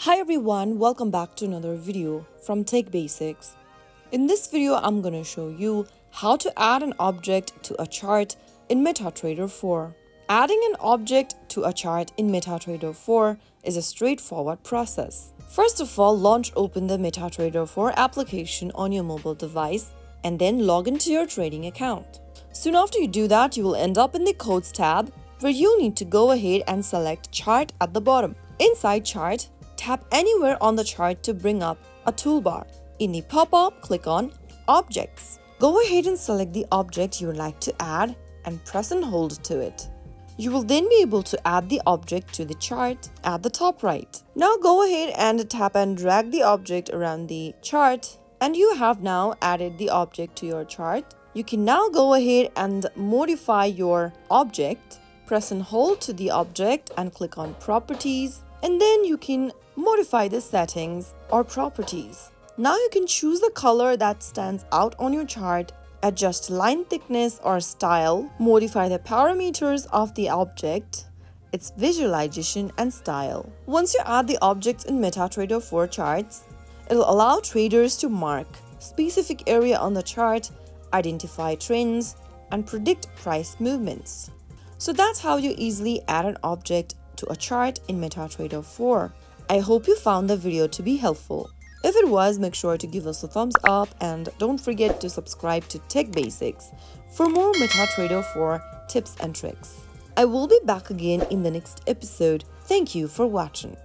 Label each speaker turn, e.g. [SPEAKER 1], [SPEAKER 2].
[SPEAKER 1] Hi everyone, welcome back to another video from Tech Basics. In this video, I'm going to show you how to add an object to a chart in MetaTrader 4. Adding an object to a chart in MetaTrader 4 is a straightforward process. First of all, open the MetaTrader 4 application on your mobile device and then log into your trading account. Soon after you do that, you will end up in the Codes tab where you'll need to go ahead and select Chart at the bottom. Inside Chart, tap anywhere on the chart to bring up a toolbar. In the pop-up, click on Objects. Go ahead and select the object you would like to add and press and hold to it. You will then be able to add the object to the chart at the top right. Now go ahead and tap and drag the object around the chart, and you have now added the object to your chart. You can now go ahead and modify your object. Press and hold to the object and click on Properties, and then you can modify the settings or properties. Now you can choose the color that stands out on your chart, adjust line thickness or style, modify the parameters of the object, its visualization and style. Once you add the objects in MetaTrader 4 charts, it'll allow traders to mark specific area on the chart, identify trends, and predict price movements. So that's how you easily add an object to a chart in MetaTrader 4. I hope you found the video to be helpful. If it was, make sure to give us a thumbs up and don't forget to subscribe to Tech Basics for more MetaTrader 4 tips and tricks. I will be back again in the next episode. Thank you for watching.